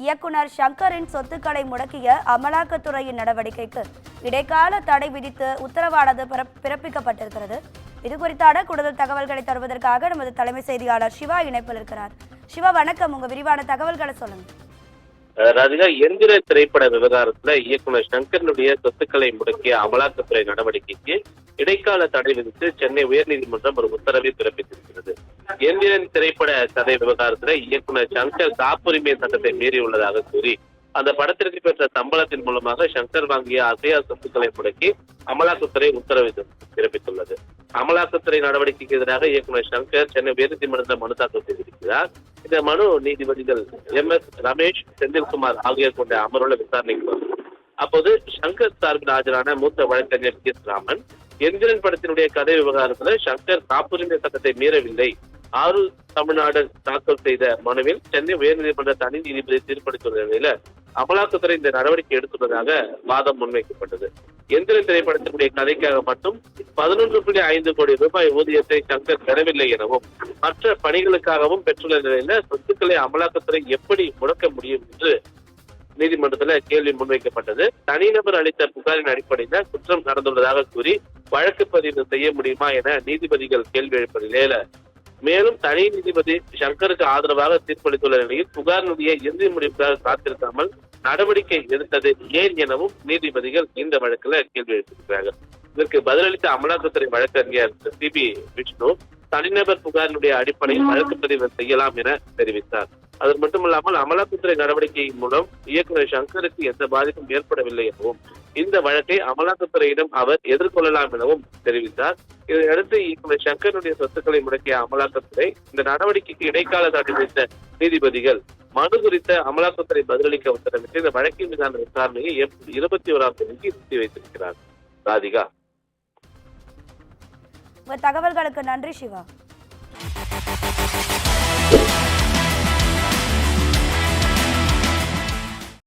இயக்குனர் சங்கரின் சொத்துக்களை முடக்கிய அமலாக்கத்துறையின் நடவடிக்கைக்கு இடைக்கால தடை விதித்து உத்தரவானது பிறப்பிக்கப்பட்டிருக்கிறது. இது குறித்தான கூடுதல் தகவல்களை தருவதற்காக நமது தலைமை செய்தியாளர் சிவா இணைப்பில் இருக்கிறார். சிவா வணக்கம், உங்க விரிவான தகவல்களை சொல்லுங்க. ராதிகா, எந்திர திரைப்பட விவகாரத்துல இயக்குனர் சங்கரனுடைய சொத்துக்களை முடக்கிய அமலாக்கத்துறை நடவடிக்கைக்கு இடைக்கால தடை விதித்து சென்னை உயர்நீதிமன்றம் ஒரு உத்தரவை பிறப்பித்திருக்கிறது. எந்திரன் திரைப்பட கதை விவகாரத்துல இயக்குனர் சங்கர் காப்புரிமை சட்டத்தை மீறியுள்ளதாக கூறி அந்த படத்திற்கு பெற்ற சம்பளத்தின் மூலமாக சங்கர் வாங்கிய அசையா சொத்துக்களை முடக்கி அமலாக்கத்துறை உத்தரவு பிறப்பித்துள்ளது. அமலாக்கத்துறை நடவடிக்கைக்கு எதிராக இயக்குனர் சங்கர் சென்னை உயர்நீதிமன்றத்தில் மனு தாக்கல் செய்திருக்கிறார். இந்த மனு நீதிபதிகள் MS ரமேஷ், செந்தில்குமார் ஆகியோர் கொண்ட அமர்வுள்ள விசாரணைக்கு வரும். அப்போது சங்கர் சார்பில் ஆஜரான மூத்த வழக்கறிஞர் PS ராமன், எந்திரன் படத்தினுடைய கதை விவகாரத்துல சங்கர் காப்புரிமை சட்டத்தை மீறவில்லை, ஆறு தமிழ்நாடு தாக்கல் செய்த மனுவில் சென்னை உயர்நீதிமன்ற தனி நீதிபதி தீர்ப்பளித்துள்ள நிலையில அமலாக்கத்துறை இந்த நடவடிக்கை எடுத்துள்ளதாக வாதம் முன்வைக்கப்பட்டது. எந்திரன் திரைப்படத்தினுடைய கதைக்காக மட்டும் 11.5 கோடி ரூபாய் ஊதியத்தை சங்கர் பெறவில்லை எனவும் மற்ற பணிகளுக்காகவும் பெற்றுள்ள நிலையில சொத்துக்களை அமலாக்கத்துறை எப்படி முடக்க முடியும் என்று நீதிமன்றத்துல கேள்வி முன்வைக்கப்பட்டது. தனிநபர் அளித்த புகாரின் அடிப்படையில குற்றம் நடந்துள்ளதாக கூறி வழக்கு பதிவு செய்ய முடியுமா என நீதிபதிகள் கேள்வி எழுப்ப நிலையில மேலும் தனி நீதிபதி சங்கருக்கு ஆதரவாக தீர்ப்பளித்துள்ள நிலையில் புகாரினுடைய இறுதி முடிவுக்காக காத்திருக்காமல் நடவடிக்கை எடுத்தது ஏன் எனவும் நீதிபதிகள் இந்த வழக்குல கேள்வி எழுப்பியிருக்கிறார்கள். இதற்கு பதிலளித்த அமலாக்கத்துறை வழக்கறிஞர் CB விஷ்ணு, தனிநபர் புகாரினுடைய அடிப்படையில் வழக்கு பதிவு செய்யலாம் என தெரிவித்தார். அது மட்டுமல்லாமல் அமலாக்கத்துறை நடவடிக்கையின் மூலம் இயக்குநர் சங்கருக்கு எந்த பாதிப்பும் ஏற்படவில்லை எனவும் இந்த வழக்கை அமலாக்கத்துறையிடம் அவர் எதிர்கொள்ளலாம் எனவும் தெரிவித்தார். இதையடுத்து இயக்குநர் சங்கருடைய சொத்துக்களை முடக்கிய அமலாக்கத்துறை இந்த நடவடிக்கைக்கு இடைக்கால தடை விதித்த நீதிபதிகள் மனு குறித்த அமலாக்கத்துறை பதிலளிக்க உத்தரவிட்டு இந்த வழக்கின் மீதான விசாரணையை April 21ஆம் தேதிக்கு நிறுத்தி வைத்திருக்கிறார். ராதிகா, தகவல்களுக்கு நன்றி சிவா.